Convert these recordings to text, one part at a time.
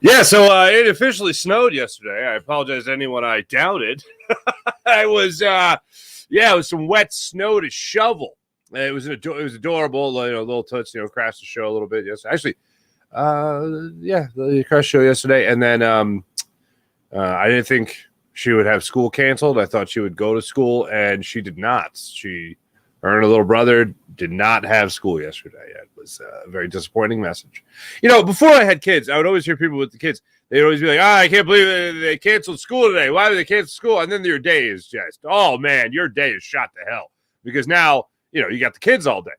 Yeah, so it officially snowed yesterday. I apologize to anyone I doubted. It was, it was some wet snow to shovel. It was adorable. Little Toots, crashed the show a little bit. Yes, actually, the crash show yesterday, and then I didn't think she would have school canceled. I thought she would go to school, and she did not. Her and her little brother did not have school yesterday. It was a very disappointing message. Before I had kids, I would always hear people with the kids. They'd always be like, I can't believe they canceled school today. Why did they cancel school? And then your day is just, oh, man, your day is shot to hell. Because now, you got the kids all day,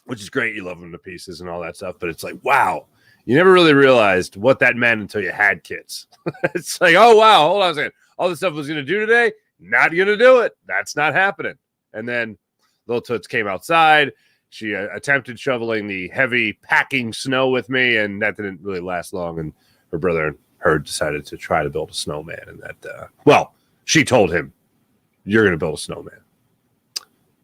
which is great. You love them to pieces and all that stuff. But it's like, wow, you never really realized what that meant until you had kids. It's like, oh, wow, hold on a second. All the stuff I was going to do today, not going to do it. That's not happening. And then Little Toots came outside. She attempted shoveling the heavy packing snow with me, and that didn't really last long. And her brother and her decided to try to build a snowman. And she told him, you're going to build a snowman.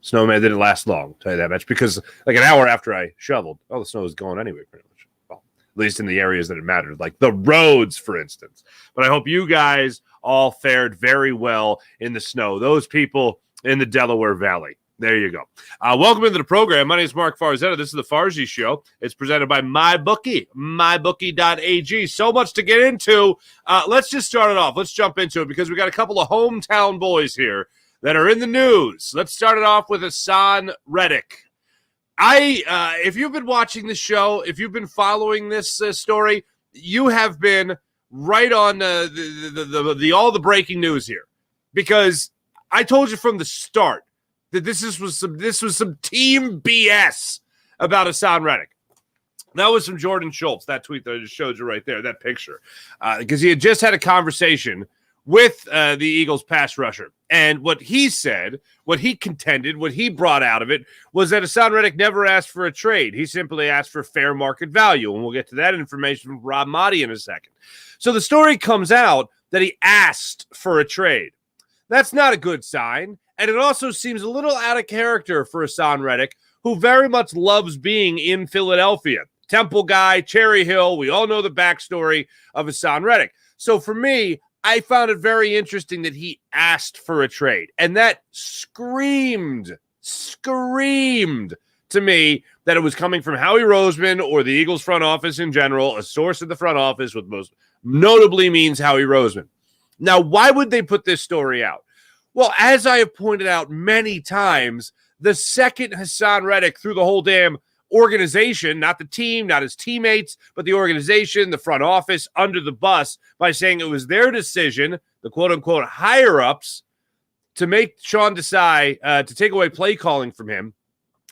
Snowman didn't last long, tell you that much, because like an hour after I shoveled, the snow was gone anyway, pretty much. Well, at least in the areas that it mattered, like the roads, for instance. But I hope you guys all fared very well in the snow. Those people in the Delaware Valley. There you go. Welcome into the program. My name is Mark Farzetta. This is the Farzi Show. It's presented by MyBookie, mybookie.ag. So much to get into. Let's just start it off. Let's jump into it because we got a couple of hometown boys here that are in the news. Let's start it off with Haason Reddick. If you've been watching the show, if you've been following this story, you have been right on all the breaking news here, because I told you from the start that this was some team BS about Haason Reddick. That was from Jordan Schultz, that tweet that I just showed you right there, that picture, because he had just had a conversation with the Eagles pass rusher. And what he said, what he contended, what he brought out of it was that Haason Reddick never asked for a trade. He simply asked for fair market value. And we'll get to that information from Rob Motti in a second. So the story comes out that he asked for a trade. That's not a good sign. And it also seems a little out of character for Haason Reddick, who very much loves being in Philadelphia. Temple guy, Cherry Hill. We all know the backstory of Haason Reddick. So for me, I found it very interesting that he asked for a trade. And that screamed to me that it was coming from Howie Roseman or the Eagles front office in general, a source in the front office, which most notably means Howie Roseman. Now, why would they put this story out? Well, as I have pointed out many times, the second Haason Reddick threw the whole damn organization, not the team, not his teammates, but the organization, the front office, under the bus by saying it was their decision, the quote-unquote higher-ups, to make Sean Desai, to take away play calling from him,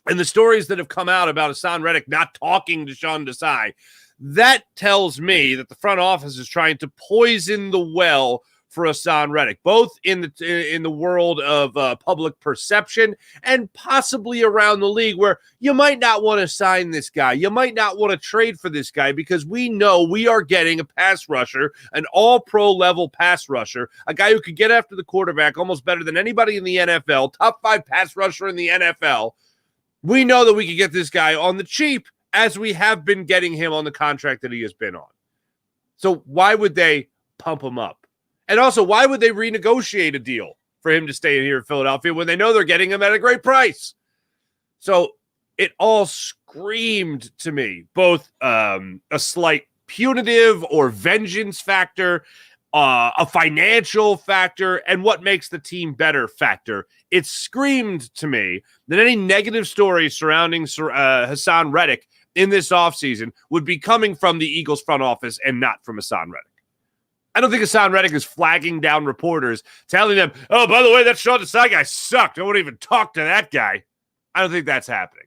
and the stories that have come out about Haason Reddick not talking to Sean Desai, that tells me that the front office is trying to poison the well for Haason Reddick, both in the world of public perception and possibly around the league, where you might not want to sign this guy. You might not want to trade for this guy because we know we are getting a pass rusher, an all-pro level pass rusher, a guy who could get after the quarterback almost better than anybody in the NFL, top 5 pass rusher in the NFL. We know that we could get this guy on the cheap, as we have been getting him on the contract that he has been on. So why would they pump him up? And also, why would they renegotiate a deal for him to stay here in Philadelphia when they know they're getting him at a great price? So it all screamed to me, both a slight punitive or vengeance factor, a financial factor, and what makes the team better factor. It screamed to me that any negative stories surrounding Haason Reddick in this offseason would be coming from the Eagles front office and not from Haason Reddick. I don't think Haason Reddick is flagging down reporters, telling them, oh, by the way, that Sean Desai guy sucked. I won't even talk to that guy. I don't think that's happening.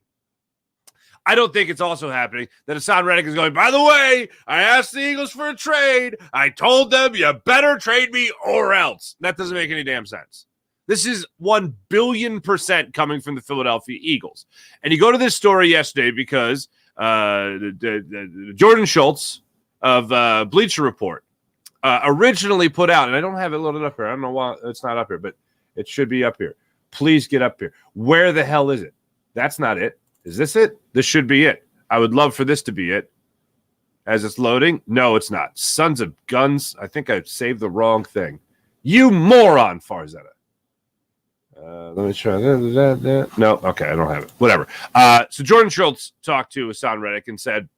I don't think it's also happening that Haason Reddick is going, by the way, I asked the Eagles for a trade. I told them you better trade me or else. That doesn't make any damn sense. This is 1 billion% coming from the Philadelphia Eagles. And you go to this story yesterday because Jordan Schultz of Bleacher Report originally put out, and I don't have it loaded up here. I don't know why it's not up here, but it should be up here. Please get up here. Where the hell is it? That's not it. Is this it? This should be it. I would love for this to be it. as it's loading. No, it's not. Sons of guns. I think I saved the wrong thing. You moron, Farzetta. Let me try that. No, okay, I don't have it. Whatever. So Jordan Schultz talked to Haason Reddick and said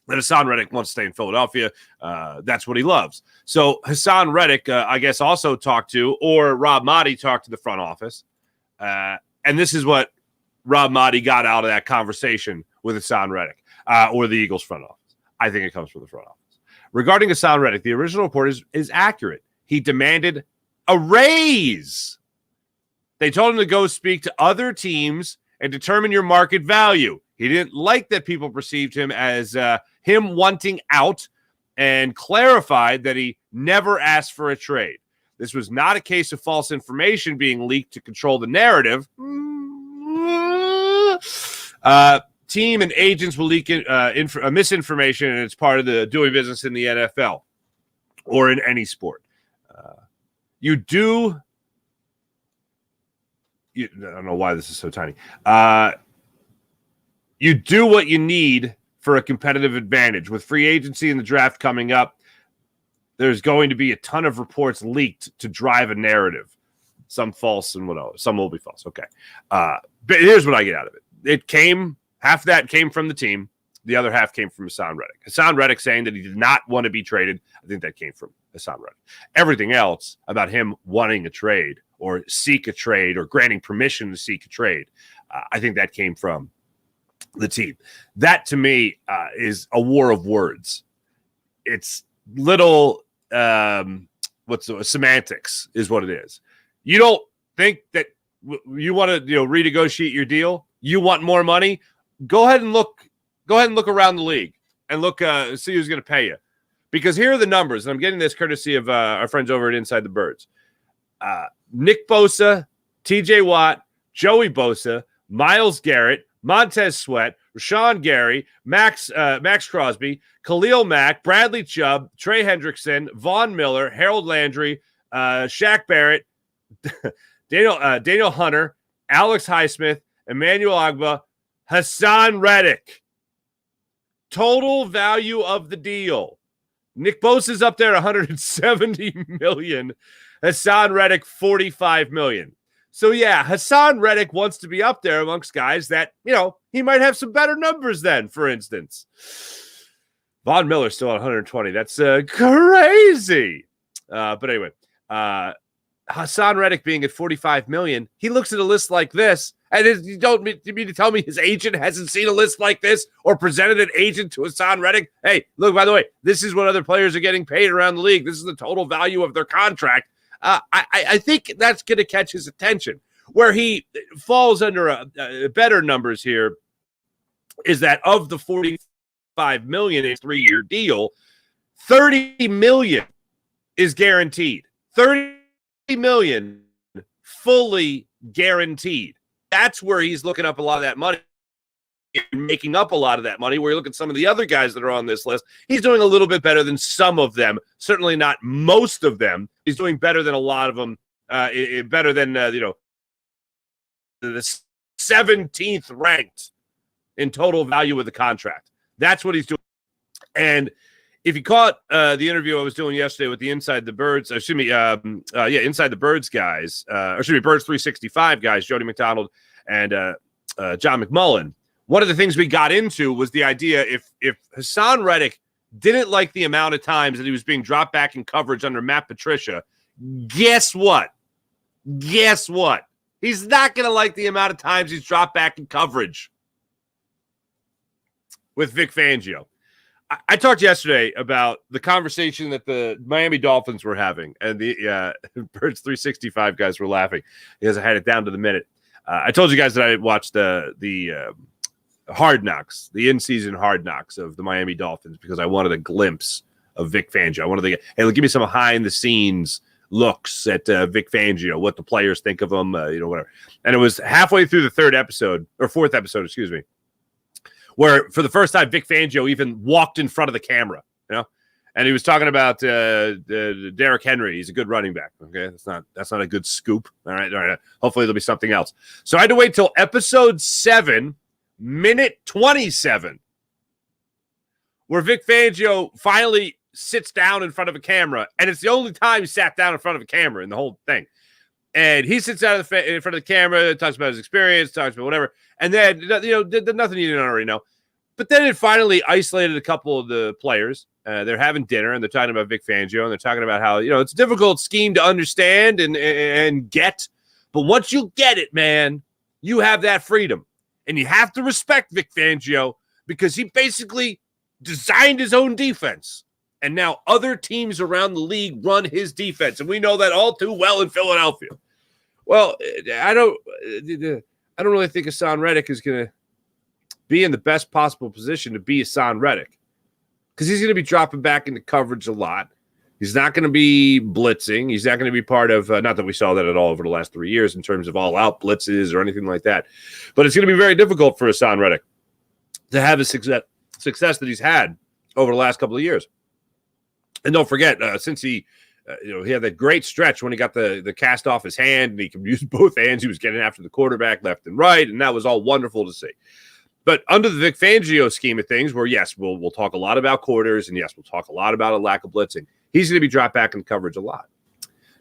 that Haason Reddick wants to stay in Philadelphia. That's what he loves. So Haason Reddick, I guess, also talked to, or Rob Maaddi talked to the front office. And this is what Rob Maaddi got out of that conversation with Haason Reddick, or the Eagles front office. I think it comes from the front office. Regarding Haason Reddick, the original report is accurate. He demanded a raise. They told him to go speak to other teams and determine your market value. He didn't like that people perceived him as him wanting out, and clarified that he never asked for a trade. This was not a case of false information being leaked to control the narrative. Team and agents will leak misinformation, and it's part of the doing business in the NFL or in any sport. I don't know why this is so tiny. You do what you need for a competitive advantage. With free agency and the draft coming up, there's going to be a ton of reports leaked to drive a narrative. Some false and what else? Some will be false. Okay. But here's what I get out of it. Half of that came from the team. The other half came from Haason Reddick. Haason Reddick saying that he did not want to be traded. I think that came from Haason Reddick. Everything else about him wanting a trade or seek a trade or granting permission to seek a trade, I think that came from the team. That, to me, is a war of words. It's little semantics is what it is. You don't think that you want to renegotiate your deal? You want more money? Go ahead and look around the league and look see who's going to pay you. Because here are the numbers, and I'm getting this courtesy of our friends over at Inside the Birds. Nick Bosa, TJ Watt, Joey Bosa, Myles Garrett, Montez Sweat, Rashawn Gary, Max Crosby, Khalil Mack, Bradley Chubb, Trey Hendrickson, Von Miller, Harold Landry, Shaq Barrett, Daniel Hunter, Alex Highsmith, Emmanuel Ogbah, Haason Reddick. Total value of the deal. Nick Bosa's up there, $170 million. Haason Reddick, $45 million. So, yeah, Haason Reddick wants to be up there amongst guys that, he might have some better numbers than, for instance. Von Miller's still at 120. That's crazy. But anyway, Haason Reddick being at $45 million, he looks at a list like this, and you don't mean to tell me his agent hasn't seen a list like this or presented an agent to Haason Reddick? Hey, look, by the way, this is what other players are getting paid around the league. This is the total value of their contract. I think that's going to catch his attention. Where he falls under a better numbers here is that of the $45 million in a 3-year deal, $30 million is guaranteed. $30 million fully guaranteed. That's where he's looking up a lot of that money, making up a lot of that money. Where you look at some of the other guys that are on this list, he's doing a little bit better than some of them. Certainly not most of them. He's doing better than a lot of them. Better than the 17th ranked in total value of the contract. That's what he's doing. And if you caught the interview I was doing yesterday with the Inside the Birds, Inside the Birds guys, Birds 365 guys, Jody McDonald and John McMullen, one of the things we got into was the idea if Haason Reddick didn't like the amount of times that he was being dropped back in coverage under Matt Patricia, guess what? He's not going to like the amount of times he's dropped back in coverage with Vic Fangio. I talked yesterday about the conversation that the Miami Dolphins were having, and the Birds 365 guys were laughing because I had it down to the minute. I told you guys that I watched the Hard Knocks, the in-season Hard Knocks of the Miami Dolphins because I wanted a glimpse of Vic Fangio. I wanted to give me some behind-the-scenes looks at Vic Fangio, what the players think of him, whatever. And it was halfway through the fourth episode, excuse me, where for the first time Vic Fangio even walked in front of the camera, and he was talking about Derrick Henry. He's a good running back. Okay, that's not a good scoop. All right. Hopefully there'll be something else. So I had to wait till episode 7, minute 27, where Vic Fangio finally sits down in front of a camera, and it's the only time he sat down in front of a camera in the whole thing. And he sits out in front of the camera, talks about his experience, talks about whatever, and then did nothing you didn't already know. But then it finally isolated a couple of the players. They're having dinner, and they're talking about Vic Fangio, and they're talking about how it's a difficult scheme to understand and get. But once you get it, man, you have that freedom, and you have to respect Vic Fangio because he basically designed his own defense. And now other teams around the league run his defense. And we know that all too well in Philadelphia. Well, I don't really think Haason Reddick is going to be in the best possible position to be Haason Reddick because he's going to be dropping back into coverage a lot. He's not going to be blitzing. He's not going to be part of, not that we saw that at all over the last 3 years in terms of all-out blitzes or anything like that. But it's going to be very difficult for Haason Reddick to have the success that he's had over the last couple of years. And don't forget, since he had that great stretch when he got the cast off his hand and he could use both hands. He was getting after the quarterback left and right, and that was all wonderful to see. But under the Vic Fangio scheme of things, where, yes, we'll talk a lot about quarters, and, yes, we'll talk a lot about a lack of blitzing, he's going to be dropped back in coverage a lot.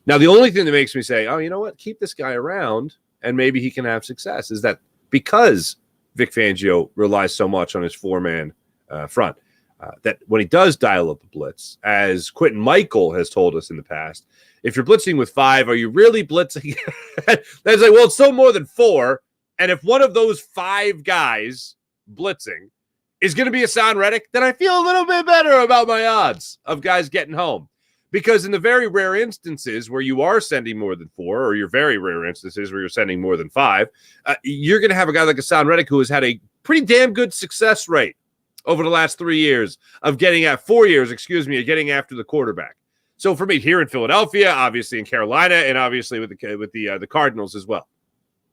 Now, the only thing that makes me say, oh, you know what, keep this guy around and maybe he can have success is that because Vic Fangio relies so much on his four-man front, that when he does dial up a blitz, as Quentin Michael has told us in the past, if you're blitzing with 5, are you really blitzing? That's like, well, it's still more than 4. And if one of those 5 guys blitzing is going to be Haason Reddick, then I feel a little bit better about my odds of guys getting home. Because in the very rare instances where you are sending more than 4, or your very rare instances where you're sending more than 5, you're going to have a guy like Haason Reddick who has had a pretty damn good success rate over the last 3 years of getting at 4 years, of getting after the quarterback. So for me, here in Philadelphia, obviously in Carolina, and obviously with the Cardinals as well,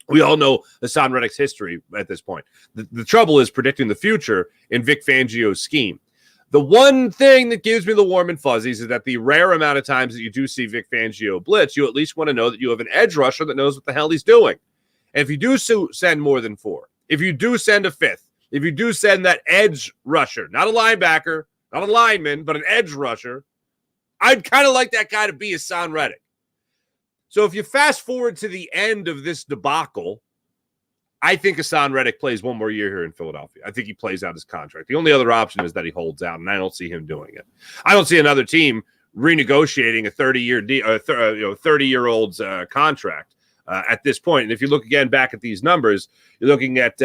we all know Haason Reddick's history at this point. The trouble is predicting the future in Vic Fangio's scheme. The one thing that gives me the warm and fuzzies is that the rare amount of times that you do see Vic Fangio blitz, you at least want to know that you have an edge rusher that knows what the hell he's doing. And if you do send more than 4, if you do send a 5th, if you do send that edge rusher, not a linebacker, not a lineman, but an edge rusher, I'd kind of like that guy to be Haason Reddick. So if you fast forward to the end of this debacle, I think Haason Reddick plays one more year here in Philadelphia. I think he plays out his contract. The only other option is that he holds out, and I don't see him doing it. I don't see another team renegotiating a 30-year-old's contract at this point. And if you look again back at these numbers, you're looking at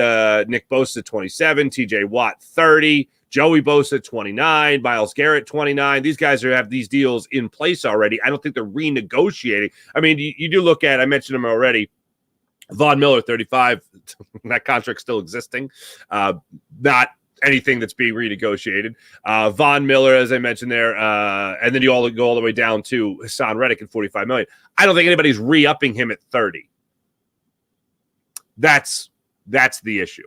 Nick Bosa 27, TJ Watt 30, Joey Bosa 29, Myles Garrett 29. These guys have these deals in place already. I don't think they're renegotiating. I mean, you do look at, I mentioned him already, Von Miller 35. That contract's still existing. Not anything that's being renegotiated. Von Miller, as I mentioned there, and then you all go all the way down to Haason Reddick at $45 million. I don't think anybody's re-upping him at 30. That's the issue.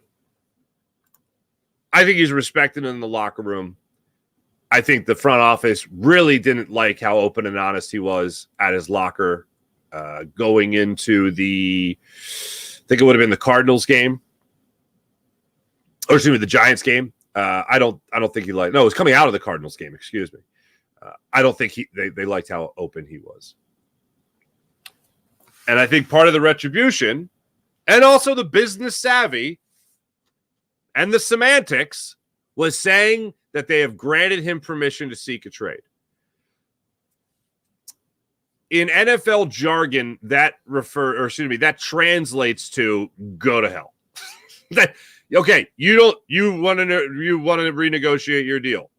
I think he's respected in the locker room. I think the front office really didn't like how open and honest he was at his locker going into I think it would have been the Cardinals game. Or excuse me, the Giants game. I don't think he liked. No, it was coming out of the Cardinals game. Excuse me. I don't think they liked how open he was. And I think part of the retribution, and also the business savvy, and the semantics, was saying that they have granted him permission to seek a trade. In NFL jargon, that translates to go to hell. Okay, you want to renegotiate your deal.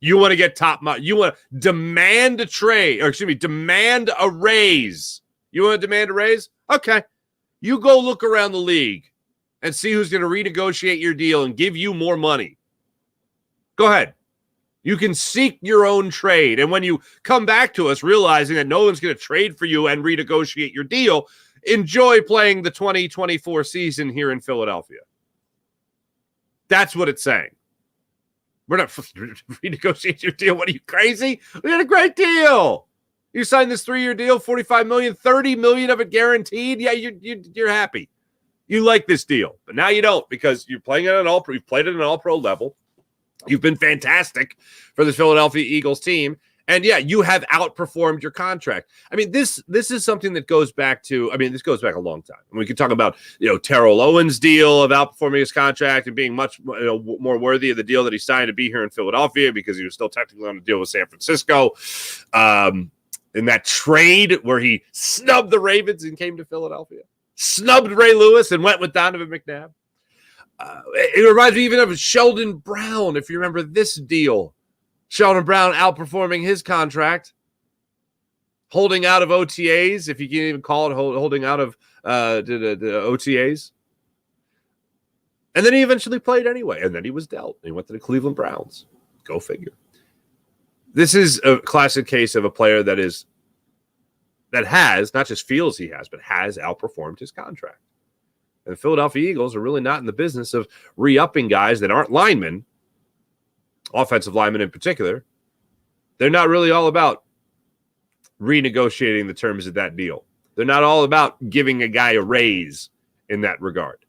You want to get you want to demand a trade, or demand a raise. You want to demand a raise? Okay. You go look around the league and see who's going to renegotiate your deal and give you more money. Go ahead. You can seek your own trade. And when you come back to us realizing that no one's going to trade for you and renegotiate your deal, enjoy playing the 2024 season here in Philadelphia. That's what it's saying. We're not renegotiate your deal. What are you, crazy? We had a great deal. You signed this 3-year deal, $45 million, $30 million of it guaranteed. Yeah, you're happy. You like this deal, but now you don't because you're playing at you've played at an all-pro level. You've been fantastic for the Philadelphia Eagles team. And yeah, you have outperformed your contract. I mean, this is something that goes back to, this goes back a long time. And we could talk about, Terrell Owens' deal of outperforming his contract and being much more worthy of the deal that he signed to be here in Philadelphia because he was still technically on the deal with San Francisco. In that trade where he snubbed the Ravens and came to Philadelphia, snubbed Ray Lewis and went with Donovan McNabb. It reminds me even of Sheldon Brown, if you remember this deal. Sheldon Brown outperforming his contract, holding out of OTAs, if you can even call it holding out of the OTAs. And then he eventually played anyway, and then he was dealt. He went to the Cleveland Browns. Go figure. This is a classic case of a player that has, not just feels he has, but has outperformed his contract. And the Philadelphia Eagles are really not in the business of re-upping guys that aren't linemen, offensive linemen in particular. They're not really all about renegotiating the terms of that deal. They're not all about giving a guy a raise in that regard.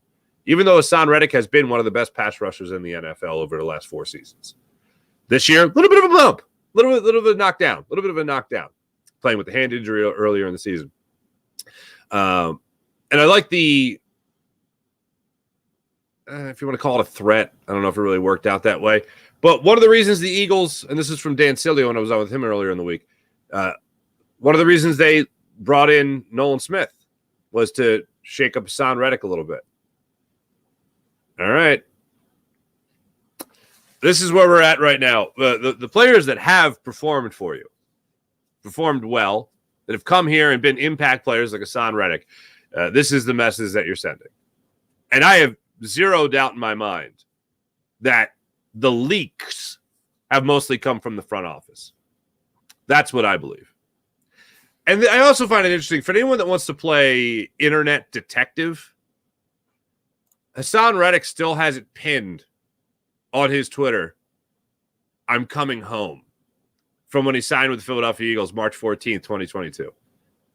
Even though Haason Reddick has been one of the best pass rushers in the NFL over the last 4 seasons. This year, a little bit of a bump, a little bit of a knockdown, playing with the hand injury earlier in the season. And I like the, if you want to call it a threat, I don't know if it really worked out that way. But one of the reasons the Eagles, and this is from Dan Cilio when I was on with him earlier in the week, one of the reasons they brought in Nolan Smith was to shake up Haason Reddick a little bit. All right. This is where we're at right now. The players that have performed for you, performed well, that have come here and been impact players like Haason Reddick, this is the message that you're sending. And I have zero doubt in my mind that the leaks have mostly come from the front office. That's what I believe. And I also find it interesting for anyone that wants to play internet detective. Haason Reddick still has it pinned on his Twitter. I'm coming home, from when he signed with the Philadelphia Eagles March 14th, 2022.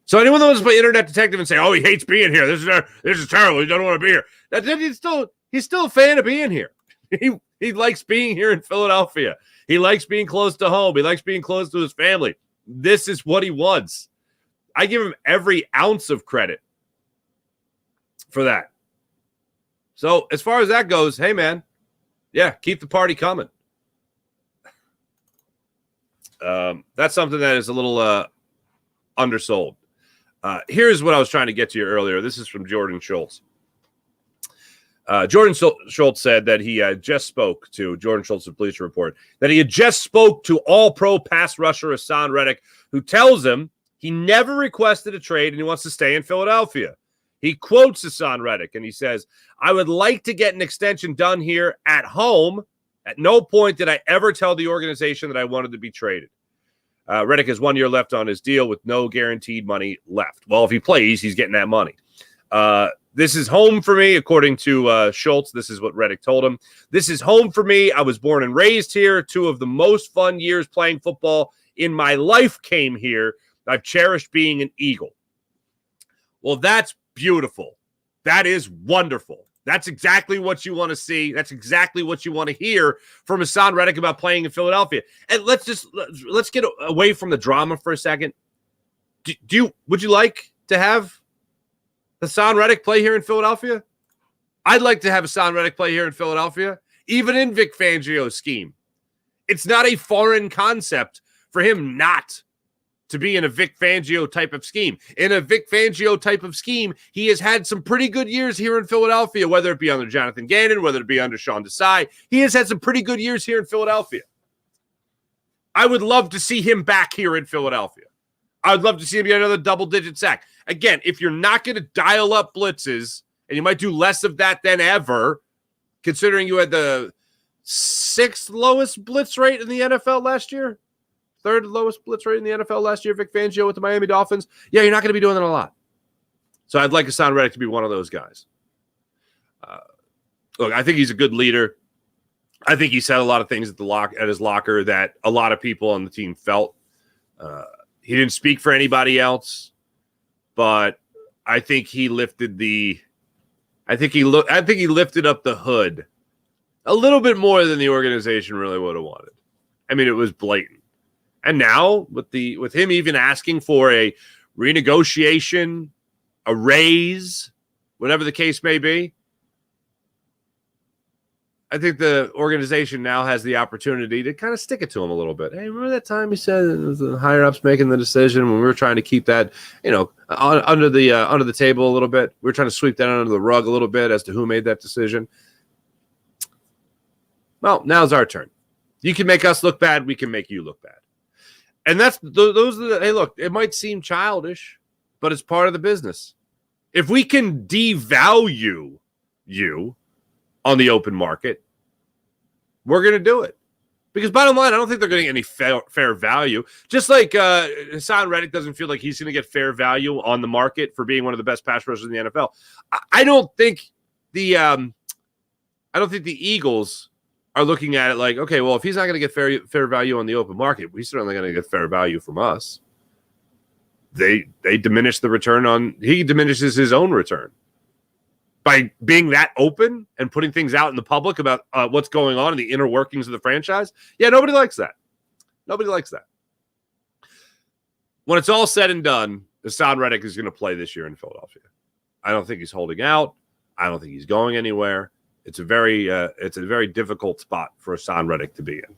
So anyone that wants to play internet detective and say, "Oh, he hates being here. This is terrible. He doesn't want to be here." He's still a fan of being here. He likes being here in Philadelphia. He likes being close to home. He likes being close to his family. This is what he wants. I give him every ounce of credit for that. So as far as that goes, hey, man, yeah, keep the party coming. That's something that is a little undersold. Here's what I was trying to get to you earlier. This is from Jordan Schultz. Jordan Schultz said that he just spoke to Jordan Schultz of Bleacher Report, that he had just spoke to all-pro pass rusher Haason Reddick, who tells him he never requested a trade and he wants to stay in Philadelphia. He quotes Haason Reddick and he says, "I would like to get an extension done here at home. At no point did I ever tell the organization that I wanted to be traded." Reddick has 1 year left on his deal with no guaranteed money left. Well, if he plays, he's getting that money. This is home for me, according to Schultz. This is what Reddick told him. "This is home for me. I was born and raised here. 2 of the most fun years playing football in my life came here. I've cherished being an Eagle." Well, that's beautiful. That is wonderful. That's exactly what you want to see. That's exactly what you want to hear from Haason Reddick about playing in Philadelphia. And let's get away from the drama for a second. Would you like to have Haason Reddick play here in Philadelphia? I'd like to have Haason Reddick play here in Philadelphia, even in Vic Fangio's scheme. It's not a foreign concept for him not to be in a Vic Fangio type of scheme. In a Vic Fangio type of scheme, he has had some pretty good years here in Philadelphia, whether it be under Jonathan Gannon, whether it be under Sean Desai. He has had some pretty good years here in Philadelphia. I would love to see him back here in Philadelphia. I would love to see him get another double-digit sack. Again, if you're not going to dial up blitzes, and you might do less of that than ever, considering you had the 6th lowest blitz rate in the NFL last year, 3rd lowest blitz rate in the NFL last year, Vic Fangio with the Miami Dolphins. Yeah, you're not going to be doing that a lot. So I'd like Haason Reddick to be one of those guys. Look, I think he's a good leader. I think he said a lot of things at his locker that a lot of people on the team felt. He didn't speak for anybody else, but I think he lifted up the hood A little bit more than the organization really would have wanted. I mean, it was blatant. And now with him even asking for a renegotiation, a raise, whatever the case may be, I think the organization now has the opportunity to kind of stick it to him a little bit. Hey, remember that time you said it was the higher ups making the decision when we were trying to keep that, under the table a little bit. We were trying to sweep that under the rug a little bit as to who made that decision. Well, now's our turn. You can make us look bad. We can make you look bad. And those are the, hey, look, it might seem childish, but it's part of the business. If we can devalue you on the open market, we're going to do it. Because bottom line, I don't think they're getting any fair value. Just like Haason Reddick doesn't feel like he's going to get fair value on the market for being one of the best pass rushers in the NFL. I don't think the Eagles are looking at it like, okay, well, if he's not going to get fair value on the open market, he's certainly going to get fair value from us. They diminish the return he diminishes his own return. By being that open and putting things out in the public about what's going on in the inner workings of the franchise, yeah, nobody likes that. Nobody likes that. When it's all said and done, Haason Reddick is going to play this year in Philadelphia. I don't think he's holding out. I don't think he's going anywhere. It's a very difficult spot for Haason Reddick to be in.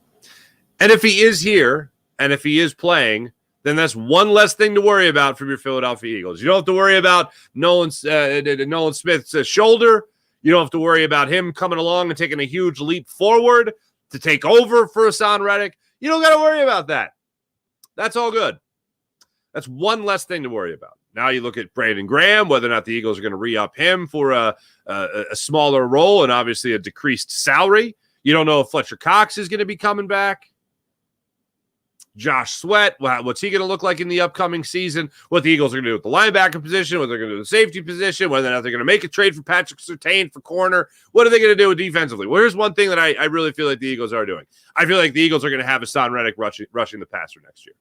And if he is here and if he is playing, then that's one less thing to worry about from your Philadelphia Eagles. You don't have to worry about Nolan Smith's shoulder. You don't have to worry about him coming along and taking a huge leap forward to take over for Haason Reddick. You don't got to worry about that. That's all good. That's one less thing to worry about. Now you look at Brandon Graham, whether or not the Eagles are going to re-up him for a smaller role and obviously a decreased salary. You don't know if Fletcher Cox is going to be coming back. Josh Sweat, what's he going to look like in the upcoming season? What the Eagles are going to do with the linebacker position, what they're going to do with the safety position, whether or not they're going to make a trade for Patrick Surtain for corner. What are they going to do defensively? Well, here's one thing that I really feel like the Eagles are doing. I feel like the Eagles are going to have Haason Reddick rushing the passer next year.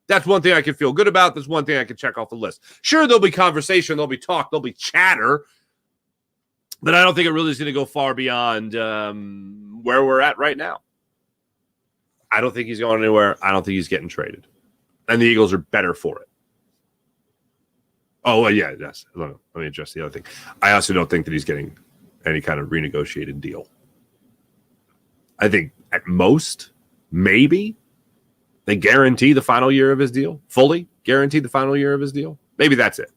That's one thing I can feel good about. That's one thing I can check off the list. Sure, there'll be conversation, there'll be talk, there'll be chatter, but I don't think it really is going to go far beyond where we're at right now. I don't think he's going anywhere. I don't think he's getting traded. And the Eagles are better for it. Oh, well, yeah, yes. Let me address the other thing. I also don't think that he's getting any kind of renegotiated deal. I think at most, maybe, they guarantee the final year of his deal, fully guarantee the final year of his deal. Maybe that's it.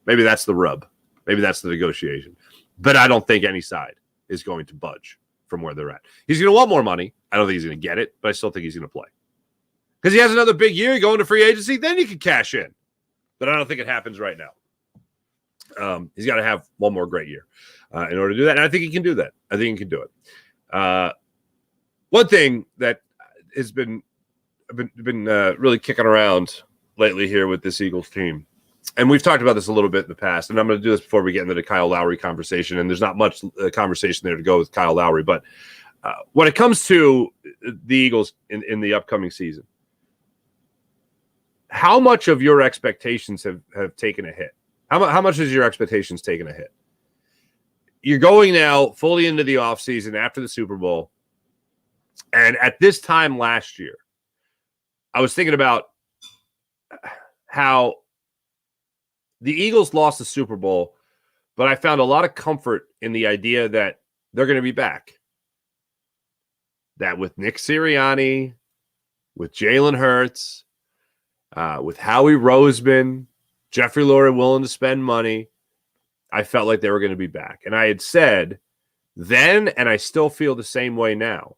Maybe that's the rub. Maybe that's the negotiation. But I don't think any side is going to budge from where they're at. He's going to want more money. I don't think he's going to get it, but I still think he's going to play. Because he has another big year going to free agency, then you can cash in. But I don't think it happens right now. He's got to have one more great year in order to do that. And I think he can do that. I think he can do it. One thing that has been really kicking around lately here with this Eagles team, and we've talked about this a little bit in the past, and I'm going to do this before we get into the Kyle Lowry conversation, and there's not much conversation there to go with Kyle Lowry, but when it comes to the Eagles in the upcoming season, how much of your expectations have taken a hit? How much has your expectations taken a hit? You're going now fully into the offseason after the Super Bowl, and at this time last year, I was thinking about how the Eagles lost the Super Bowl, but I found a lot of comfort in the idea that they're going to be back. That with Nick Sirianni, with Jalen Hurts, with Howie Roseman, Jeffrey Lurie willing to spend money, I felt like they were going to be back. And I had said then, and I still feel the same way now,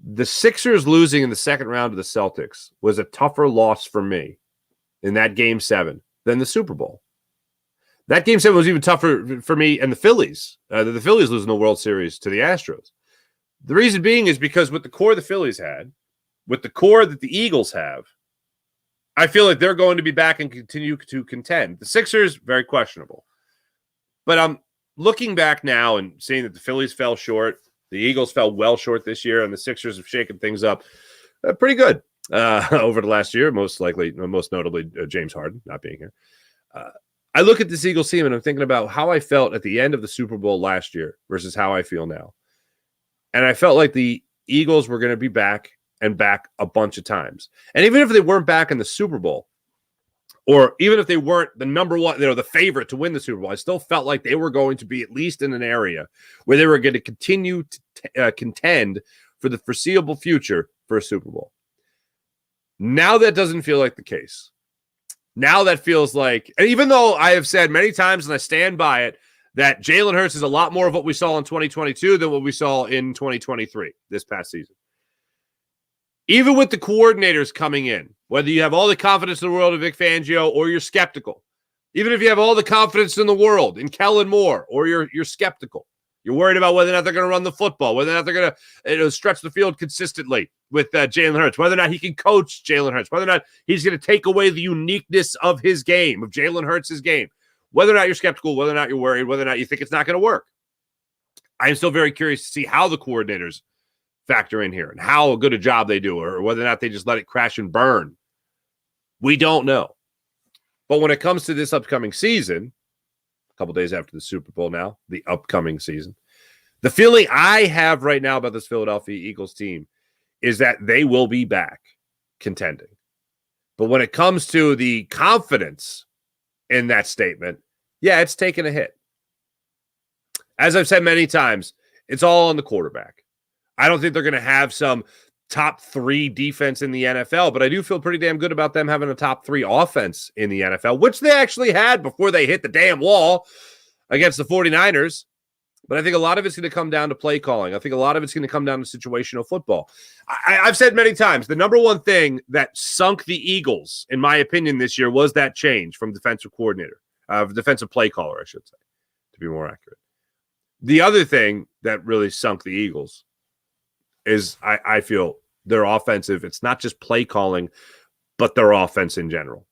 the Sixers losing in the second round to the Celtics was a tougher loss for me in that Game 7 than the Super Bowl. That Game 7 was even tougher for me and the Phillies. The Phillies losing the World Series to the Astros. The reason being is because with the core the Phillies had, with the core that the Eagles have, I feel like they're going to be back and continue to contend. The Sixers, very questionable. But I'm looking back now and seeing that the Phillies fell short. The Eagles fell well short this year, and the Sixers have shaken things up pretty good over the last year, most notably James Harden not being here. I look at this Eagles team, and I'm thinking about how I felt at the end of the Super Bowl last year versus how I feel now. And I felt like the Eagles were going to be back and back a bunch of times. And even if they weren't back in the Super Bowl, or even if they weren't the number one, the favorite to win the Super Bowl, I still felt like they were going to be at least in an area where they were going to continue to contend for the foreseeable future for a Super Bowl. Now that doesn't feel like the case. Now that feels like, and even though I have said many times, and I stand by it, that Jalen Hurts is a lot more of what we saw in 2022 than what we saw in 2023 this past season. Even with the coordinators coming in, whether you have all the confidence in the world of Vic Fangio or you're skeptical, even if you have all the confidence in the world in Kellen Moore or you're skeptical, you're worried about whether or not they're going to run the football, whether or not they're going to stretch the field consistently with Jalen Hurts, whether or not he can coach Jalen Hurts, whether or not he's going to take away the uniqueness of his game, of Jalen Hurts' game, whether or not you're skeptical, whether or not you're worried, whether or not you think it's not going to work. I'm still very curious to see how the coordinators factor in here and how good a job they do, or whether or not they just let it crash and burn. We don't know. But when it comes to this upcoming season, a couple days after the Super Bowl now, the upcoming season, the feeling I have right now about this Philadelphia Eagles team is that they will be back contending. But when it comes to the confidence in that statement, yeah, it's taken a hit. As I've said many times, it's all on the quarterback. I don't think they're going to have some top 3 defense in the NFL, but I do feel pretty damn good about them having a top 3 offense in the NFL, which they actually had before they hit the damn wall against the 49ers. But I think a lot of it's going to come down to play calling. I think a lot of it's going to come down to situational football. I've said many times, the number one thing that sunk the Eagles, in my opinion, this year was that change from defensive coordinator, defensive play caller, I should say, to be more accurate. The other thing that really sunk the Eagles is I feel their offensive, it's not just play calling, but their offense in general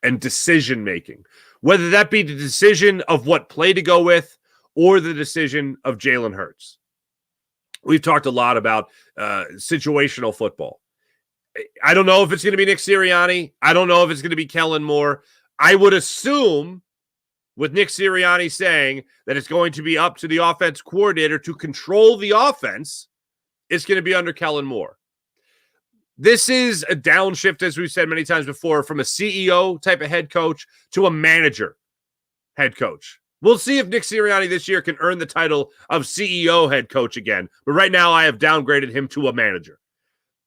and decision making, whether that be the decision of what play to go with or the decision of Jalen Hurts. We've talked a lot about situational football. I don't know if it's going to be Nick Sirianni. I don't know if it's going to be Kellen Moore. I would assume with Nick Sirianni saying that it's going to be up to the offense coordinator to control the offense, it's going to be under Kellen Moore. This is a downshift, as we've said many times before, from a CEO type of head coach to a manager head coach. We'll see if Nick Sirianni this year can earn the title of CEO head coach again. But right now, I have downgraded him to a manager.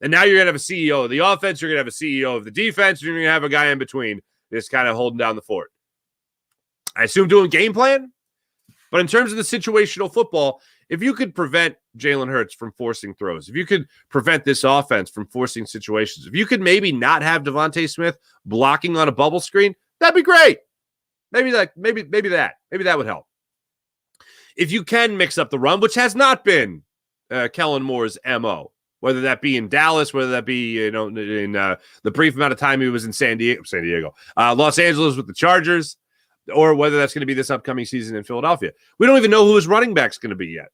And now you're going to have a CEO of the offense. You're going to have a CEO of the defense. You're going to have a guy in between that's kind of holding down the fort. I assume doing game plan. But in terms of the situational football, if you could prevent Jalen Hurts from forcing throws, if you could prevent this offense from forcing situations, if you could maybe not have Devontae Smith blocking on a bubble screen, that'd be great. Maybe that would help. If you can mix up the run, which has not been Kellen Moore's MO, whether that be in Dallas, whether that be in the brief amount of time he was in Los Angeles with the Chargers, or whether that's going to be this upcoming season in Philadelphia. We don't even know who his running back's going to be yet.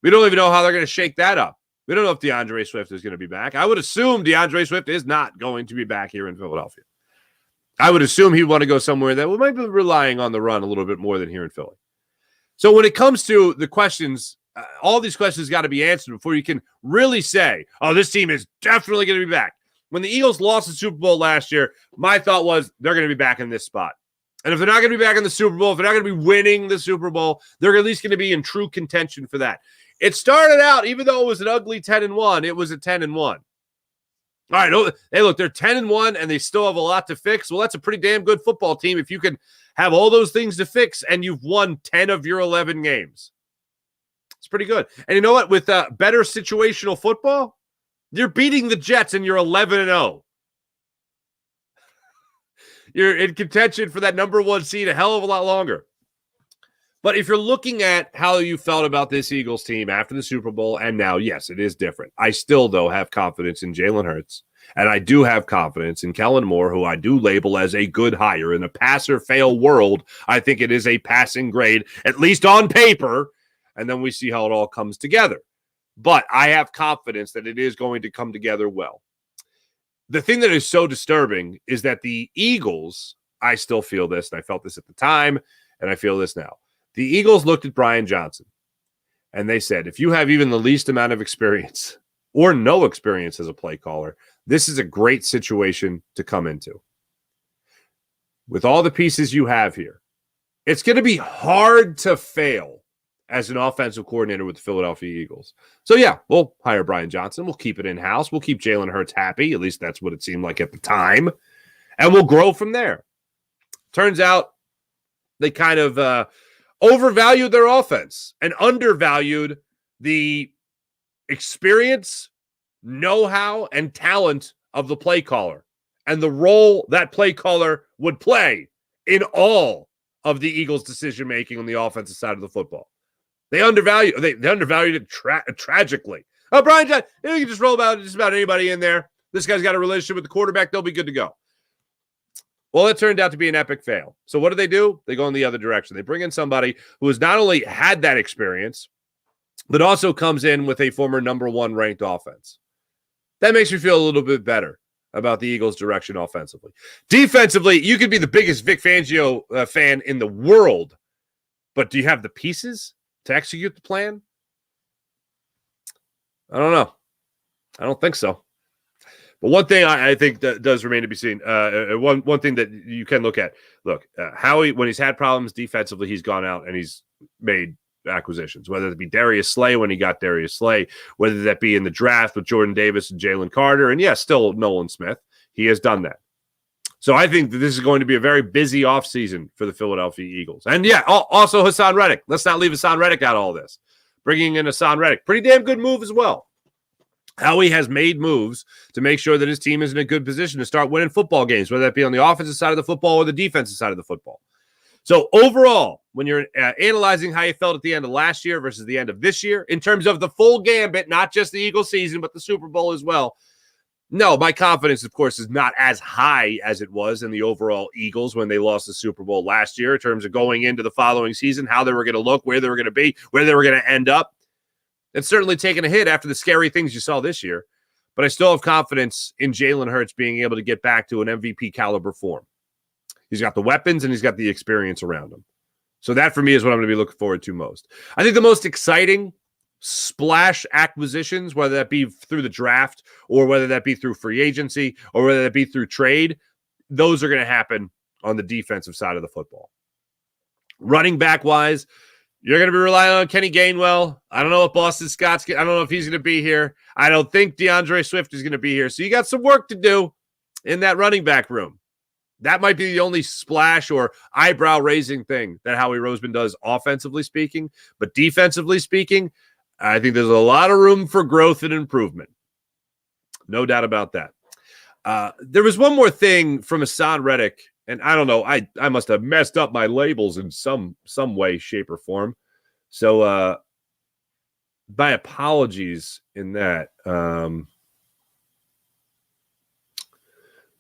We don't even know how they're going to shake that up. We don't know if DeAndre Swift is going to be back. I would assume DeAndre Swift is not going to be back here in Philadelphia. I would assume he'd want to go somewhere that might be relying on the run a little bit more than here in Philly. So when it comes to the questions, all these questions got to be answered before you can really say, oh, this team is definitely going to be back. When the Eagles lost the Super Bowl last year, my thought was they're going to be back in this spot. And if they're not going to be back in the Super Bowl, if they're not going to be winning the Super Bowl, they're at least going to be in true contention for that. It started out, even though it was an ugly 10-1, it was a 10-1. All right, hey, look, they're 10-1 and they still have a lot to fix. Well, that's a pretty damn good football team if you can have all those things to fix and you've won 10 of your 11 games. It's pretty good. And you know what? With better situational football, you're beating the Jets and you're 11-0. You're in contention for that number 1 seed a hell of a lot longer. But if you're looking at how you felt about this Eagles team after the Super Bowl and now, yes, it is different. I still, though, have confidence in Jalen Hurts, and I do have confidence in Kellen Moore, who I do label as a good hire. In a pass-or-fail world, I think it is a passing grade, at least on paper, and then we see how it all comes together. But I have confidence that it is going to come together well. The thing that is so disturbing is that the Eagles, I still feel this, and I felt this at the time, and I feel this now. The Eagles looked at Brian Johnson, And they said, if you have even the least amount of experience or no experience as a play caller, this is a great situation to come into. With all the pieces you have here, it's going to be hard to fail as an offensive coordinator with the Philadelphia Eagles. So, yeah, we'll hire Brian Johnson. We'll keep it in-house. We'll keep Jalen Hurts happy. At least that's what it seemed like at the time. And we'll grow from there. Turns out they kind of overvalued their offense and undervalued the experience, know-how, and talent of the play caller and the role that play caller would play in all of the Eagles' decision-making on the offensive side of the football. They undervalued it tragically. Oh, Brian, you can just roll about just about anybody in there. This guy's got a relationship with the quarterback. They'll be good to go. Well, it turned out to be an epic fail. So what do? They go in the other direction. They bring in somebody who has not only had that experience, but also comes in with a former number 1 ranked offense. That makes me feel a little bit better about the Eagles' direction offensively. Defensively, you could be the biggest Vic Fangio fan in the world, but do you have the pieces to execute the plan? I don't know. I don't think so. But one thing I think that does remain to be seen, one thing that you can look at, Howie, when he's had problems defensively, he's gone out and he's made acquisitions, whether it be Darius Slay when he got Darius Slay, whether that be in the draft with Jordan Davis and Jalen Carter, and yes, still Nolan Smith. He has done that. So I think that this is going to be a very busy offseason for the Philadelphia Eagles. And yeah, also Haason Reddick. Let's not leave Haason Reddick out of all this. Bringing in Haason Reddick, pretty damn good move as well. Howie has made moves to make sure that his team is in a good position to start winning football games, whether that be on the offensive side of the football or the defensive side of the football. So overall, when you're analyzing how you felt at the end of last year versus the end of this year, in terms of the full gambit, not just the Eagles season, but the Super Bowl as well, no, my confidence, of course, is not as high as it was in the overall Eagles when they lost the Super Bowl last year in terms of going into the following season, how they were going to look, where they were going to be, where they were going to end up. It's certainly taken a hit after the scary things you saw this year, but I still have confidence in Jalen Hurts being able to get back to an MVP caliber form. He's got the weapons and he's got the experience around him. So that for me is what I'm going to be looking forward to most. I think the most exciting splash acquisitions, whether that be through the draft or whether that be through free agency or whether that be through trade, those are going to happen on the defensive side of the football. Running back wise, you're going to be relying on Kenny Gainwell. I don't know if Boston Scott's I don't know if he's going to be here. I don't think DeAndre Swift is going to be here. So you got some work to do in that running back room. That might be the only splash or eyebrow-raising thing that Howie Roseman does offensively speaking. But defensively speaking, I think there's a lot of room for growth and improvement. No doubt about that. There was one more thing from Haason Reddick, and I don't know, I must have messed up my labels in some way, shape, or form. So my apologies in that.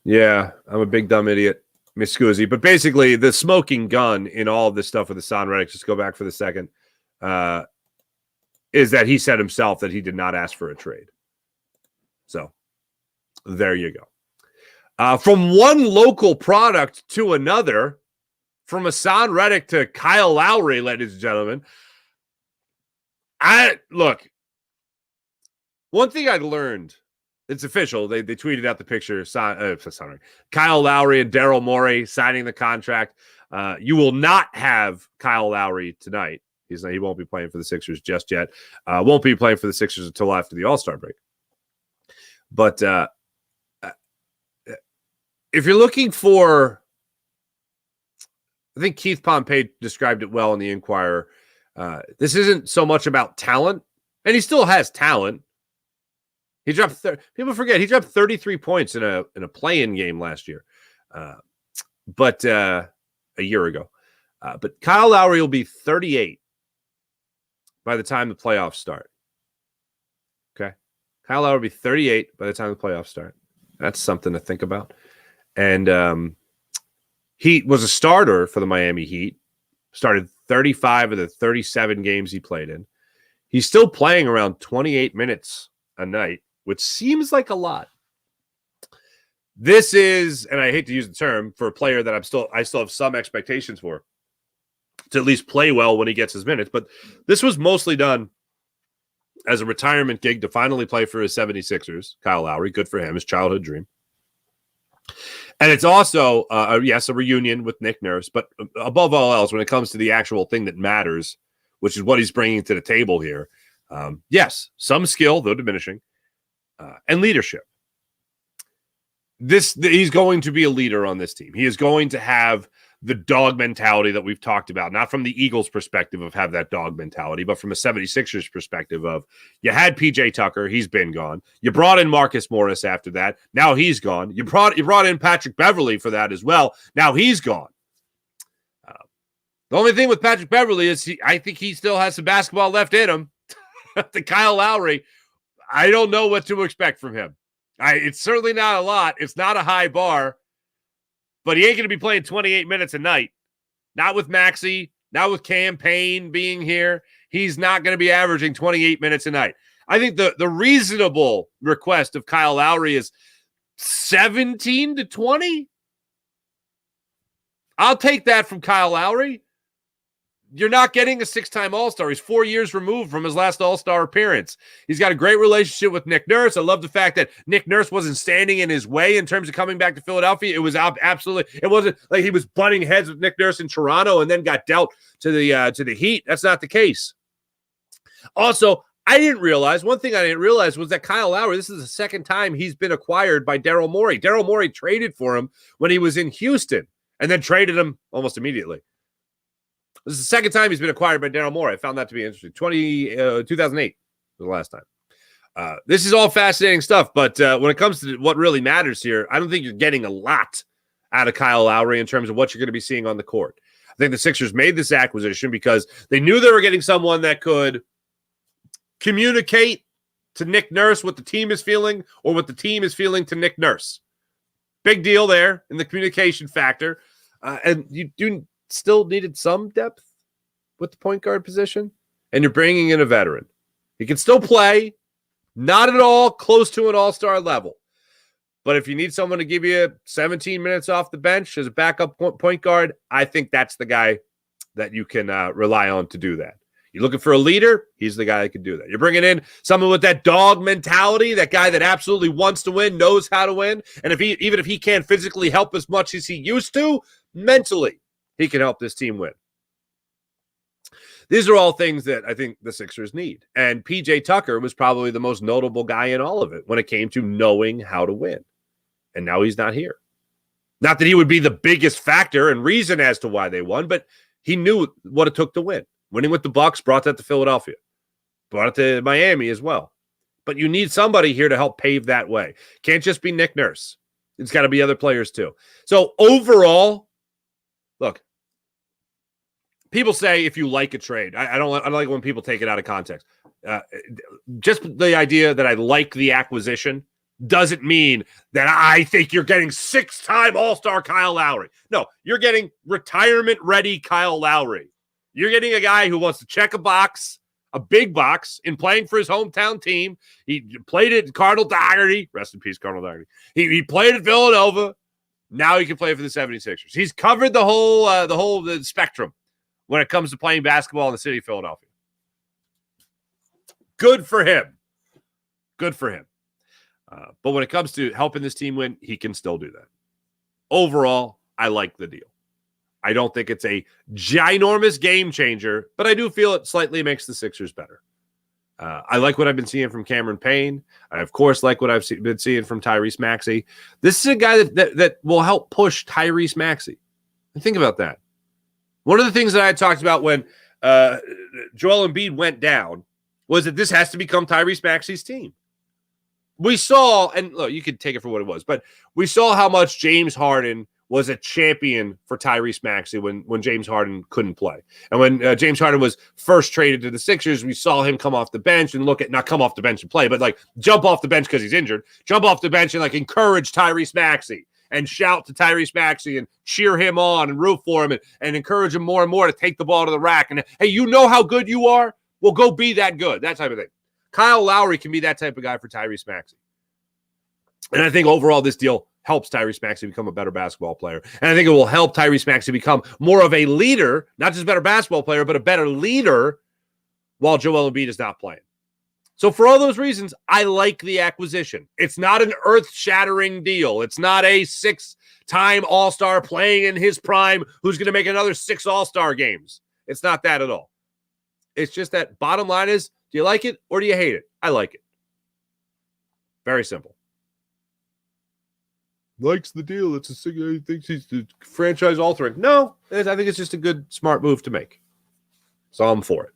Yeah, I'm a big dumb idiot. Miss Scusi. But basically, the smoking gun in all of this stuff with Haason Reddick, just go back for the second, is that he said himself that he did not ask for a trade. So there you go. From one local product to another, from Haason Reddick to Kyle Lowry, ladies and gentlemen. Look, one thing I learned, it's official. They tweeted out the picture. Kyle Lowry and Daryl Morey signing the contract. You will not have Kyle Lowry tonight. He won't be playing for the Sixers just yet. Won't be playing for the Sixers until after the All-Star break. But if you're looking for, I think Keith Pompey described it well in the Inquirer. This isn't so much about talent, and he still has talent. He dropped. People forget he dropped 33 points in a play-in game last year, but a year ago. But Kyle Lowry will be 38 by the time the playoffs start. Okay, Kyle Lowry will be 38 by the time the playoffs start. That's something to think about. And he was a starter for the Miami Heat. Started 35 of the 37 games he played in. He's still playing around 28 minutes a night, which seems like a lot. This is, and I hate to use the term, for a player that I still have some expectations for, to at least play well when he gets his minutes. But this was mostly done as a retirement gig to finally play for his 76ers. Kyle Lowry, good for him, his childhood dream. And it's also, yes, a reunion with Nick Nurse, but above all else, when it comes to the actual thing that matters, which is what he's bringing to the table here, yes, some skill, though diminishing, and leadership. He's going to be a leader on this team. He is going to have the dog mentality that we've talked about, not from the Eagles' perspective of have that dog mentality, but from a 76ers perspective of you had PJ Tucker, he's been gone. You brought in Marcus Morris after that. Now he's gone. You brought in Patrick Beverley for that as well. Now he's gone. The only thing with Patrick Beverley is I think he still has some basketball left in him. The Kyle Lowry, I don't know what to expect from him. It's certainly not a lot. It's not a high bar. But he ain't going to be playing 28 minutes a night. Not with Maxey, not with Cam Payne being here. He's not going to be averaging 28 minutes a night. I think the reasonable request of Kyle Lowry is 17 to 20. I'll take that from Kyle Lowry. You're not getting a 6-time All-Star. He's 4 years removed from his last All-Star appearance. He's got a great relationship with Nick Nurse. I love the fact that Nick Nurse wasn't standing in his way in terms of coming back to Philadelphia. It was absolutely, it wasn't like he was butting heads with Nick Nurse in Toronto and then got dealt to the Heat. That's not the case. Also, one thing I didn't realize was that Kyle Lowry, this is the second time he's been acquired by Daryl Morey. Daryl Morey traded for him when he was in Houston and then traded him almost immediately. This is the second time he's been acquired by Daryl Morey. I found that to be interesting. 2008 was the last time. This is all fascinating stuff, but when it comes to what really matters here, I don't think you're getting a lot out of Kyle Lowry in terms of what you're going to be seeing on the court. I think the Sixers made this acquisition because they knew they were getting someone that could communicate to Nick Nurse what the team is feeling or what the team is feeling to Nick Nurse. Big deal there in the communication factor. And you do still needed some depth with the point guard position, and you're bringing in a veteran. He can still play, not at all close to an all-star level. But if you need someone to give you 17 minutes off the bench as a backup point guard, I think that's the guy that you can rely on to do that. You're looking for a leader, he's the guy that can do that. You're bringing in someone with that dog mentality, that guy that absolutely wants to win, knows how to win, and even if he can't physically help as much as he used to, mentally, he can help this team win. These are all things that I think the Sixers need. And PJ Tucker was probably the most notable guy in all of it when it came to knowing how to win. And now he's not here. Not that he would be the biggest factor and reason as to why they won, but he knew what it took to win. Winning with the Bucks brought that to Philadelphia. Brought it to Miami as well. But you need somebody here to help pave that way. Can't just be Nick Nurse. It's got to be other players too. So overall, look, people say if you like a trade, I don't like when people take it out of context. Just the idea that I like the acquisition doesn't mean that I think you're getting 6-time All-Star Kyle Lowry. No, you're getting retirement-ready Kyle Lowry. You're getting a guy who wants to check a box, a big box, in playing for his hometown team. He played at Cardinal Dougherty. Rest in peace, Cardinal Dougherty. He played at Villanova. Now he can play for the 76ers. He's covered the whole spectrum when it comes to playing basketball in the city of Philadelphia. Good for him. Good for him. But when it comes to helping this team win, he can still do that. Overall, I like the deal. I don't think it's a ginormous game changer, but I do feel it slightly makes the Sixers better. I like what I've been seeing from Cameron Payne. I, of course, like what I've been seeing from Tyrese Maxey. This is a guy that will help push Tyrese Maxey. And think about that. One of the things that I had talked about when Joel Embiid went down was that this has to become Tyrese Maxey's team. We saw, and look, you could take it for what it was, but we saw how much James Harden was a champion for Tyrese Maxey when James Harden couldn't play. And when James Harden was first traded to the Sixers, we saw him come off the bench and not come off the bench and play, but like jump off the bench because he's injured, jump off the bench and like encourage Tyrese Maxey and shout to Tyrese Maxey and cheer him on and root for him and encourage him more and more to take the ball to the rack. And, hey, you know how good you are? Well, go be that good, that type of thing. Kyle Lowry can be that type of guy for Tyrese Maxey. And I think overall this deal helps Tyrese Maxey become a better basketball player. And I think it will help Tyrese Maxey become more of a leader, not just a better basketball player, but a better leader while Joel Embiid is not playing. So for all those reasons, I like the acquisition. It's not an earth-shattering deal. It's not a 6-time All-Star playing in his prime who's going to make another 6 All-Star games. It's not that at all. It's just that bottom line is, do you like it or do you hate it? I like it. Very simple. Likes the deal. It's he thinks he's the franchise altering. No, I think it's just a good, smart move to make. So I'm for it.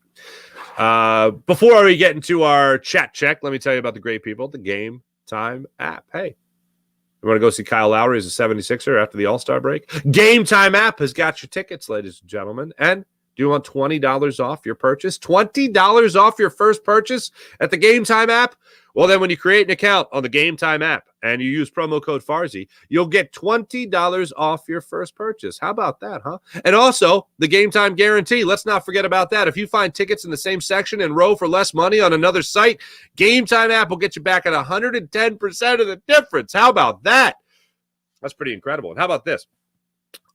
Before we get into our chat check, let me tell you about the great people at the Game Time app. Hey, you want to go see Kyle Lowry as a 76er after the All-Star break? Game Time app has got your tickets, ladies and gentlemen. And do you want $20 off your purchase? $20 off your first purchase at the Game Time app? Well, then when you create an account on the Game Time app and you use promo code Farzy, you'll get $20 off your first purchase. How about that, huh? And also, the Game Time guarantee. Let's not forget about that. If you find tickets in the same section and row for less money on another site, Game Time app will get you back at 110% of the difference. How about that? That's pretty incredible. And how about this?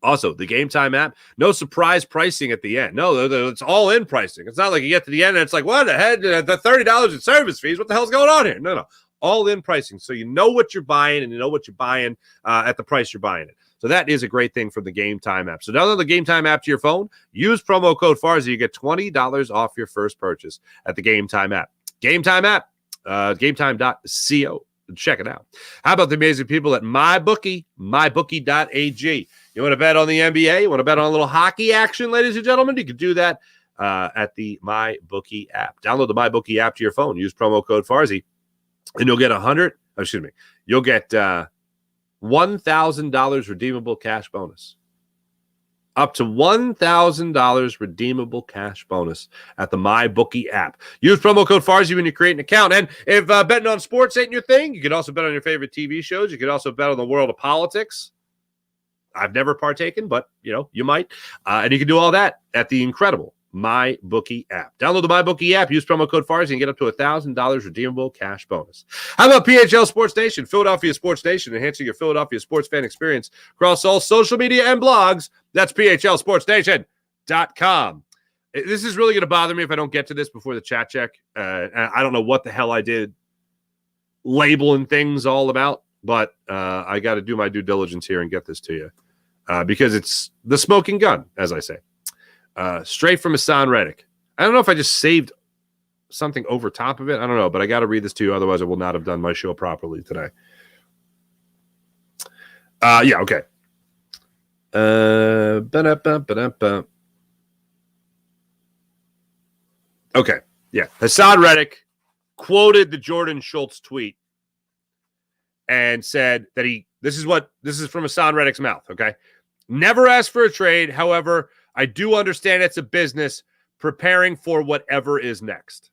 Also, the Game Time app, no surprise pricing at the end. No, it's all in pricing. It's not like you get to the end and it's like, what the heck? The $30 in service fees. What the hell's going on here? No. All in pricing. So you know what you're buying and you know what you're buying at the price you're buying it. So that is a great thing for the Game Time app. So download the Game Time app to your phone. Use promo code Farzy. You get $20 off your first purchase at the Game Time app. Game Time app, gametime.co. Check it out. How about the amazing people at MyBookie, mybookie.ag? You want to bet on the NBA? You want to bet on a little hockey action, ladies and gentlemen? You can do that at the MyBookie app. Download the MyBookie app to your phone. Use promo code Farzy, and you'll get you'll get $1,000 redeemable cash bonus. Up to $1,000 redeemable cash bonus at the MyBookie app. Use promo code Farzy when you create an account. And if betting on sports ain't your thing, you can also bet on your favorite TV shows. You can also bet on the world of politics. I've never partaken, but, you might. And you can do all that at the incredible MyBookie app. Download the MyBookie app. Use promo code Farzy and get up to $1,000 redeemable cash bonus. How about PHL Sports Nation? Philadelphia Sports Nation, enhancing your Philadelphia sports fan experience across all social media and blogs. That's PHLSportsNation.com. This is really going to bother me if I don't get to this before the chat check. I don't know what the hell I did labeling things all about, but I got to do my due diligence here and get this to you because it's the smoking gun, as I say. Straight from Haason Reddick. I don't know if I just saved something over top of it. I don't know, but I got to read this to you. Otherwise, I will not have done my show properly today. Okay. Okay. Yeah. Haason Reddick quoted the Jordan Schultz tweet and said that this is from Haason Reddick's mouth. Okay. Never asked for a trade. However, I do understand it's a business preparing for whatever is next.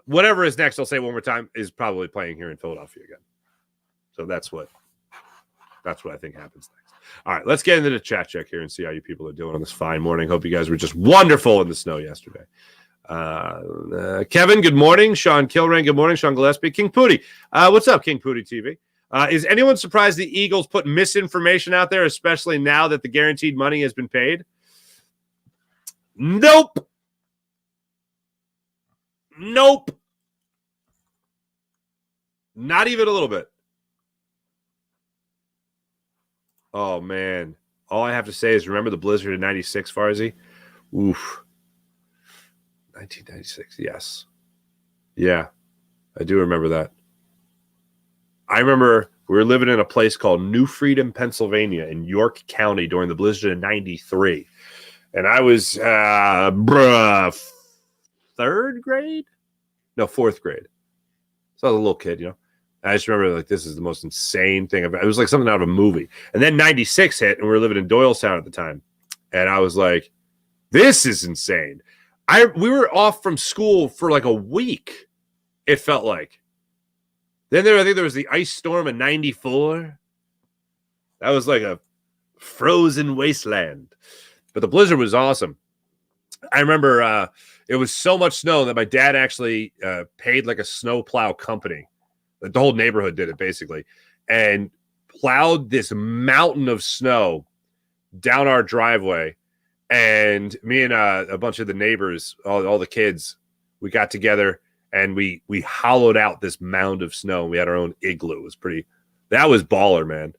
Whatever is next, I'll say one more time, is probably playing here in Philadelphia again. So that's what I think happens next. All right, let's get into the chat check here and see how you people are doing on this fine morning. Hope you guys were just wonderful in the snow yesterday. Kevin, good morning. Sean Kilrain, good morning. Sean Gillespie. King Pooty. What's up, King Pooty TV? Is anyone surprised the Eagles put misinformation out there, especially now that the guaranteed money has been paid? Nope. Not even a little bit. Oh, man. All I have to say is remember the blizzard in 96, Farzy? Oof. 1996, yes. Yeah, I do remember that. I remember we were living in a place called New Freedom, Pennsylvania in York County during the blizzard in 93. And I was, third grade? No, fourth grade. So I was a little kid, I just remember, this is the most insane thing. It was like something out of a movie. And then 96 hit, and we were living in Doylestown at the time. And I was like, this is insane. We were off from school for like a week, it felt like. Then I think there was the ice storm in 94. That was like a frozen wasteland. But the blizzard was awesome. I remember it was so much snow that my dad actually paid like a snow plow company. Like the whole neighborhood did it basically. And plowed this mountain of snow down our driveway. And me and a bunch of the neighbors, all the kids, we got together and we hollowed out this mound of snow. And we had our own igloo. It was that was baller, man.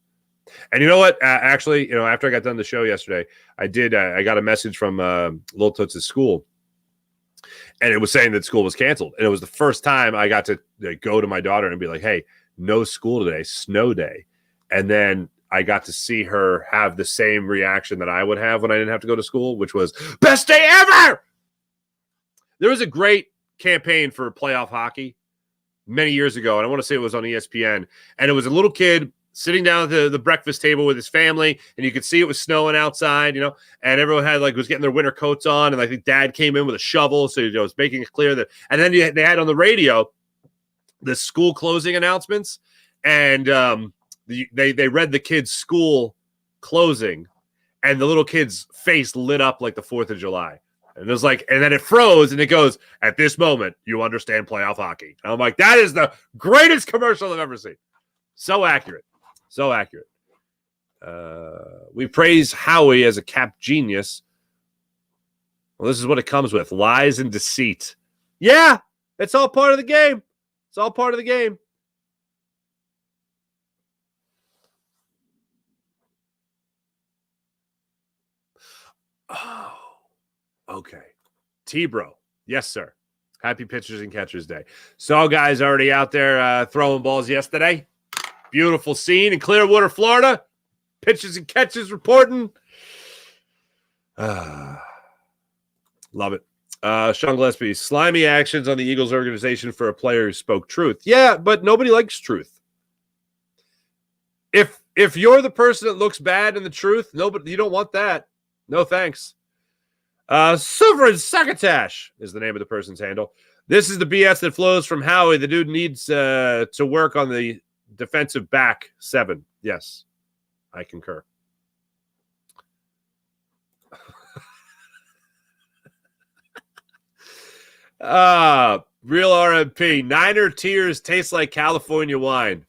And you know what? Actually, after I got done the show yesterday, I got a message from Lil Toots' school, and it was saying that school was canceled. And it was the first time I got to go to my daughter and be like, hey, no school today, snow day. And then I got to see her have the same reaction that I would have when I didn't have to go to school, which was best day ever. There was a great campaign for playoff hockey many years ago, and I want to say it was on ESPN, and it was a little kid sitting down at the breakfast table with his family, and you could see it was snowing outside, and everyone was getting their winter coats on, and I think dad came in with a shovel, so was making it clear that, and then they had on the radio the school closing announcements, and they read the kid's school closing, and the little kid's face lit up like the 4th of July. And it was like, and then it froze, and it goes, at this moment, you understand playoff hockey. And I'm like, that is the greatest commercial I've ever seen. So accurate. So accurate. We praise Howie as a cap genius. Well, this is what it comes with. Lies and deceit. Yeah, it's all part of the game. It's all part of the game. Oh, okay. T-Bro. Yes, sir. Happy Pitchers and Catchers Day. Saw guys already out there throwing balls yesterday. Beautiful scene in Clearwater, Florida. Pitchers and catchers reporting. Love it. Sean Gillespie, slimy actions on the Eagles organization for a player who spoke truth. Yeah, but nobody likes truth. If you're the person that looks bad in the truth, you don't want that. No thanks. Sovereign Succotash is the name of the person's handle. This is the BS that flows from Howie. The dude needs to work on the defensive back 7. Yes, I concur. Real RMP. Niner tears taste like California wine.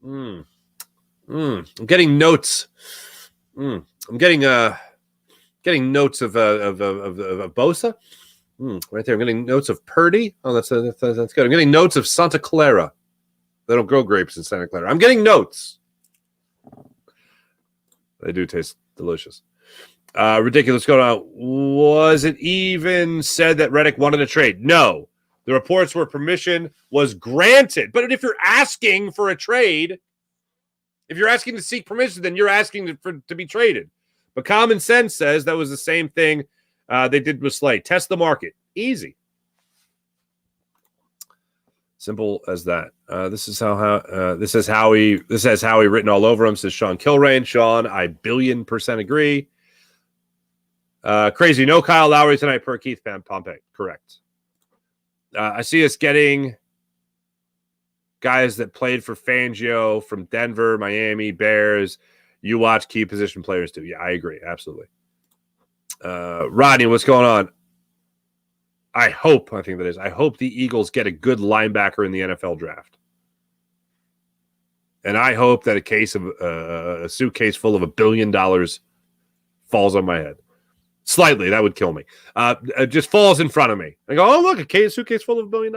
I'm getting notes. I'm getting notes of Bosa. Right there. I'm getting notes of Purdy. Oh, that's good. I'm getting notes of Santa Clara. They don't grow grapes in Santa Clara. I'm getting notes. They do taste delicious. Ridiculous going on. Was it even said that Reddick wanted a trade? No. The reports were permission was granted. But if you're asking for a trade, if you're asking to seek permission, then you're asking to be traded. But common sense says that was the same thing they did with Slay. Test the market. Easy. Simple as that. This has Howie written all over him, says Sean Kilrain. Sean, I 1,000,000,000% agree. Crazy. No Kyle Lowry tonight per Keith Pompey. Correct. I see us getting guys that played for Fangio from Denver, Miami, Bears. You watch key position players too. Yeah, I agree. Absolutely. Rodney, what's going on? I hope the Eagles get a good linebacker in the NFL draft. And I hope that a suitcase full of $1 billion falls on my head. Slightly, that would kill me. It just falls in front of me. I go, oh, look, a suitcase full of $1 billion.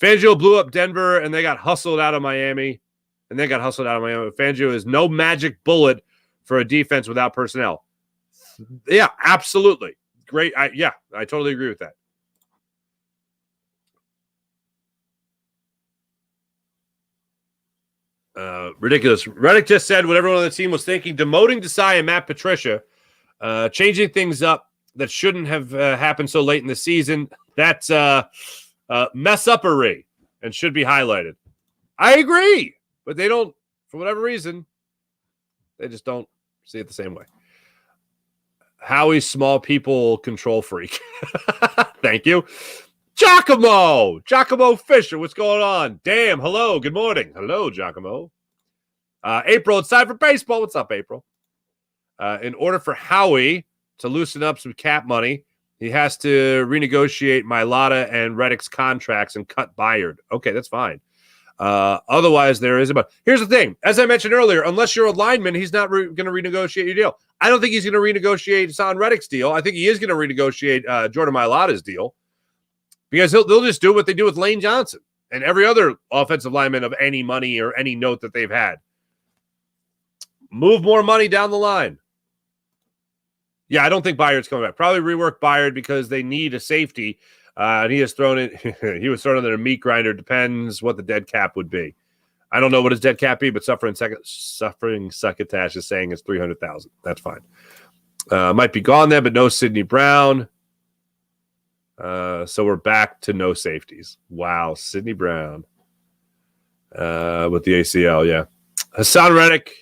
Fangio blew up Denver, and they got hustled out of Miami. Fangio is no magic bullet for a defense without personnel. Yeah, absolutely. Great. I totally agree with that. Ridiculous. Reddick just said what everyone on the team was thinking. Demoting Desai and Matt Patricia. Changing things up that shouldn't have happened so late in the season. That's mess-uppery and should be highlighted. I agree. But they don't, for whatever reason, they just don't see it the same way. Howie's small people control freak. Thank you. Giacomo Fisher, what's going on? Damn, hello, good morning. Hello, Giacomo. April, it's time for baseball. What's up, April? In order for Howie to loosen up some cap money, he has to renegotiate Mailata and Reddick's contracts and cut Byard. Okay, that's fine. Otherwise, there is about. Here's the thing. As I mentioned earlier, unless you're a lineman, he's not going to renegotiate your deal. I don't think he's going to renegotiate Haason Reddick's deal. I think he is going to renegotiate Jordan Mailata's deal. because they'll just do what they do with Lane Johnson and every other offensive lineman of any money or any note that they've had. Move more money down the line. Yeah, I don't think Byard's coming back. Probably rework Byard because they need a safety. And he has thrown it. He was thrown in a meat grinder. Depends what the dead cap would be. I don't know what his dead cap be, but suffering succotash is saying it's $300,000. That's fine. Might be gone there, but no Sidney Brown. So we're back to no safeties. Wow, Sidney Brown with the ACL. Yeah, Haason Reddick.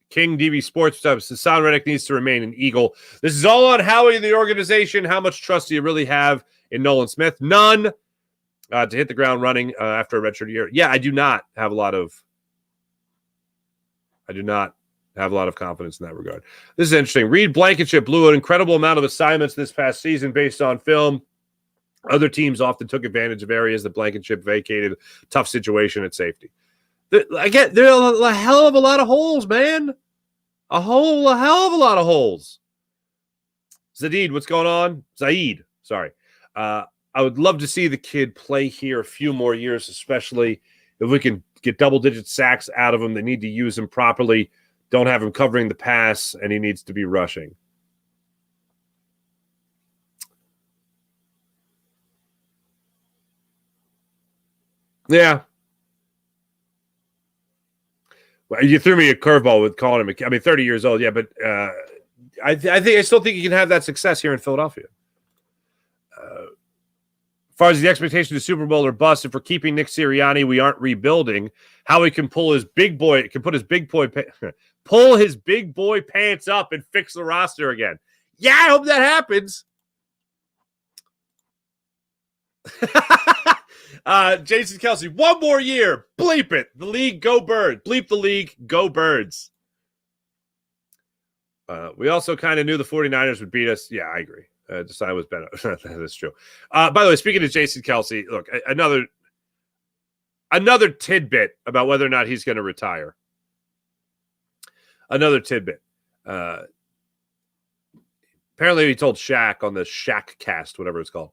King DB Sports Subs. Haason Reddick needs to remain an Eagle. This is all on Howie and the organization. How much trust do you really have in Nolan Smith? None. To hit the ground running after a redshirt year. Yeah, I do not have a lot of confidence in that regard. This is interesting. Reed Blankenship blew an incredible amount of assignments this past season based on film. Other teams often took advantage of areas that Blankenship vacated. Tough situation at safety. There are a hell of a lot of holes, man. A hell of a lot of holes. Zaid, what's going on? Zaid, sorry. I would love to see the kid play here a few more years, especially if we can get double-digit sacks out of him. They need to use him properly. Don't have him covering the pass, and he needs to be rushing. Yeah. Well, you threw me a curveball with calling him. 30 years old, yeah, but I still think you can have that success here in Philadelphia. As far as the expectation of Super Bowl or bust, if we're keeping Nick Sirianni, we aren't rebuilding. How he can pull his big boy pants up and fix the roster again. Yeah, I hope that happens. Jason Kelsey, one more year. Bleep it. The league, go Birds. Bleep the league, go Birds. We also kind of knew the 49ers would beat us. Yeah, I agree. Desai was better. That's true. By the way, speaking of Jason Kelsey, look, another tidbit about whether or not he's going to retire. Another tidbit. Apparently he told Shaq on the Shaq cast, whatever it's called,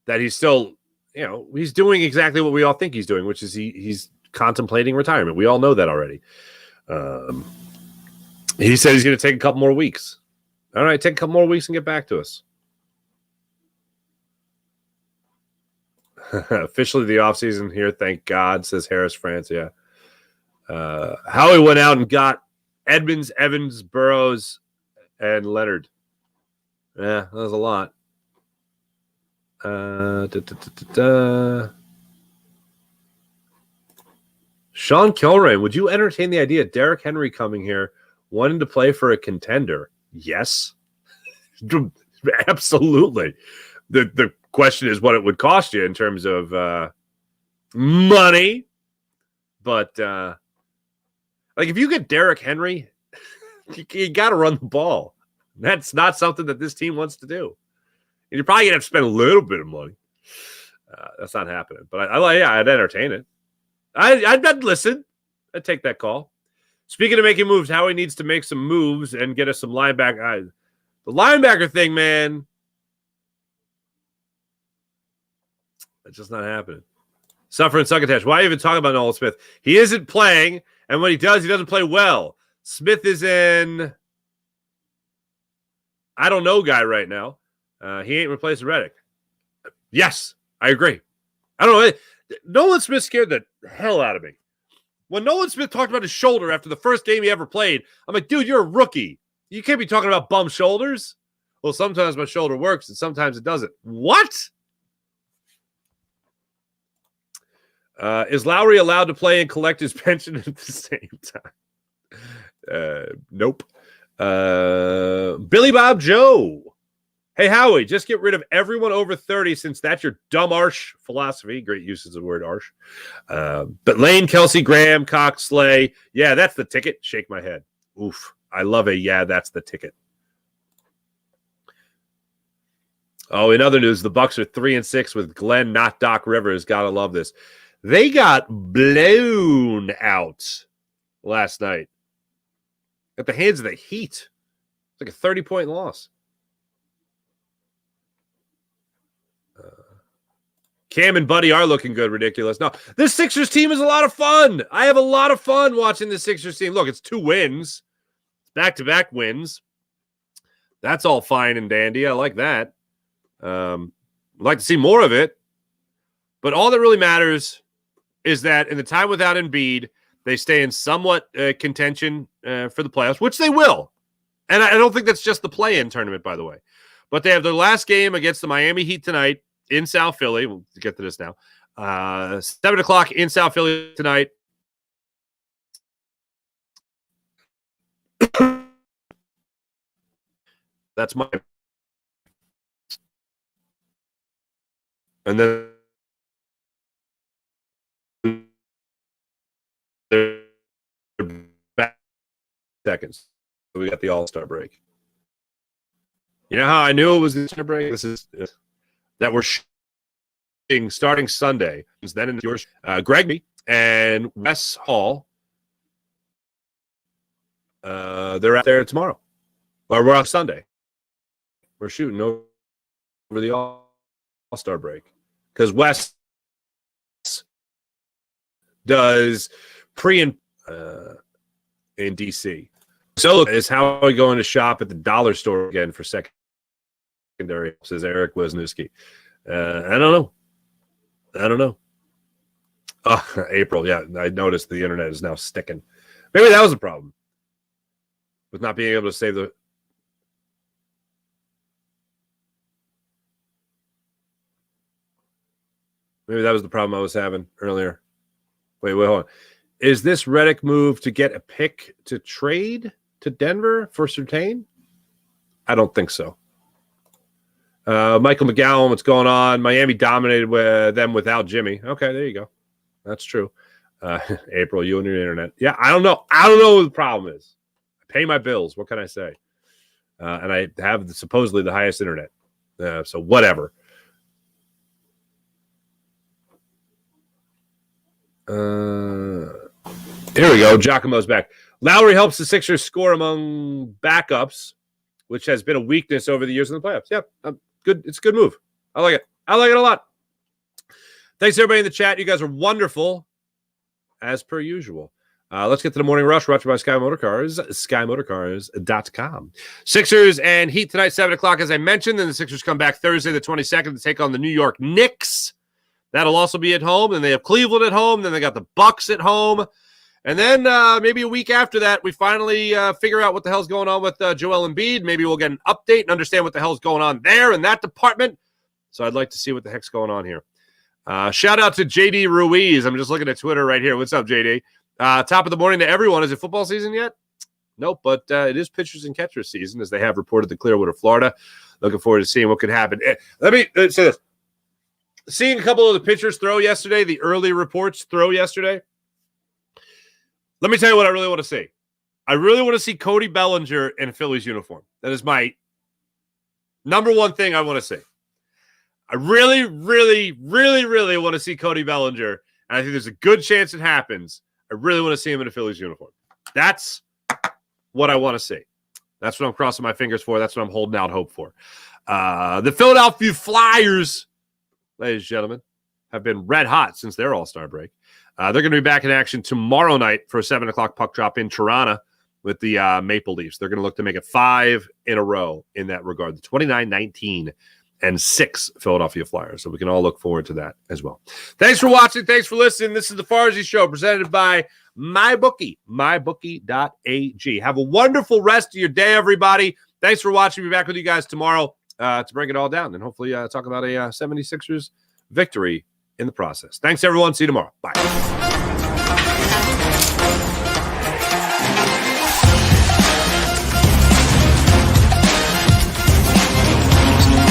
that he's still, he's doing exactly what we all think he's doing, which is he's contemplating retirement. We all know that already. He said he's going to take a couple more weeks. All right, take a couple more weeks and get back to us. Officially the offseason here, thank God, says Harris France. Yeah. Howie went out and got Edmonds, Evans, Burrows, and Leonard. Yeah, that was a lot. Sean Kilrain, would you entertain the idea of Derrick Henry coming here, wanting to play for a contender? Yes. Absolutely. The question is what it would cost you in terms of money. But if you get Derrick Henry, you got to run the ball. That's not something that this team wants to do. And you're probably going to have to spend a little bit of money. That's not happening. But I'd entertain it. I'd listen. I'd take that call. Speaking of making moves, Howie needs to make some moves and get us some linebacker. The linebacker thing, man, that's just not happening. Suffering succotash. Why even talk about Nolan Smith? He isn't playing, and when he does, he doesn't play well. Smith is in I don't know guy right now. He ain't replacing Reddick. Yes, I agree. I don't know. Nolan Smith scared the hell out of me. When Nolan Smith talked about his shoulder after the first game he ever played, I'm like, dude, you're a rookie. You can't be talking about bum shoulders. Well, sometimes my shoulder works and sometimes it doesn't. What? Is Lowry allowed to play and collect his pension at the same time? Nope. Billy Bob Joe. Hey, Howie, just get rid of everyone over 30 since that's your dumb arsh philosophy. Great use of the word arsh. But Lane, Kelsey, Graham, Cox, Slay. Yeah, that's the ticket. Shake my head. Oof. I love a yeah, that's the ticket. Oh, in other news, the Bucs are 3-6 with Glenn, not Doc Rivers. Gotta love this. They got blown out last night at the hands of the Heat. It's like a 30-point loss. Cam and Buddy are looking good. Ridiculous. No, this Sixers team is a lot of fun. I have a lot of fun watching the Sixers team. Look, it's 2 wins. Back-to-back wins. That's all fine and dandy. I like that. I'd like to see more of it. But all that really matters is that in the time without Embiid, they stay in somewhat contention for the playoffs, which they will. And I don't think that's just the play-in tournament, by the way. But they have their last game against the Miami Heat tonight in South Philly. We'll get to this now. 7 o'clock in South Philly tonight. That's my. And then they're back seconds. We got the All-Star break. You know how I knew it was the All-Star break? This is that we're starting Sunday. Then in yours, Gregory and Wes Hall. They're out there tomorrow. Or we're on Sunday. We're shooting over the All-Star break. Because Wes does pre and in DC. So is how are we going to shop at the dollar store again for secondary, says Eric Wisniewski. I don't know. Oh, April, yeah. I noticed the internet is now sticking. Maybe that was a problem with not being able to save the. Maybe that was the problem I was having earlier. Wait, hold on. Is this Reddick move to get a pick to trade to Denver for Surtain? I don't think so. Michael McGowan, what's going on? Miami dominated them without Jimmy. Okay, there you go. That's true. April, you and your internet. Yeah, I don't know. I don't know what the problem is. I pay my bills. What can I say? And I have supposedly the highest internet. So whatever. Here we go. Giacomo's back. Lowry helps the Sixers score among backups, which has been a weakness over the years in the playoffs. Yeah, good. It's a good move. I like it. I like it a lot. Thanks, everybody in the chat. You guys are wonderful, as per usual. Let's get to the morning rush brought to you by Sky Motorcars, skymotorcars.com. Sixers and Heat tonight, 7 o'clock, as I mentioned. Then the Sixers come back Thursday, the 22nd, to take on the New York Knicks. That'll also be at home. Then they have Cleveland at home. Then they got the Bucks at home. And then maybe a week after that, we finally figure out what the hell's going on with Joel Embiid. Maybe we'll get an update and understand what the hell's going on there in that department. So I'd like to see what the heck's going on here. Shout out to JD Ruiz. I'm just looking at Twitter right here. What's up, JD? Top of the morning to everyone. Is it football season yet? Nope, but it is pitchers and catchers season, as they have reported to Clearwater, Florida. Looking forward to seeing what could happen. Let me say this. Seeing a couple of the pitchers throw yesterday, the early reports throw yesterday. Let me tell you what I really want to see. I really want to see Cody Bellinger in a Phillies uniform. That is my number one thing I want to see. I really, really, really, really want to see Cody Bellinger, and I think there's a good chance it happens. I really want to see him in a Phillies uniform. That's what I want to see. That's what I'm crossing my fingers for. That's what I'm holding out hope for. The Philadelphia Flyers, ladies and gentlemen, have been red hot since their All-Star break. They're going to be back in action tomorrow night for a 7 o'clock puck drop in Toronto with the Maple Leafs. They're going to look to make it 5 in a row in that regard. The 29-19 and 6 Philadelphia Flyers. So we can all look forward to that as well. Thanks for watching. Thanks for listening. This is the Farzi Show presented by MyBookie, mybookie.ag. Have a wonderful rest of your day, everybody. Thanks for watching. We'll be back with you guys tomorrow to break it all down and hopefully talk about a 76ers victory in the process. Thanks, everyone. See you tomorrow. Bye.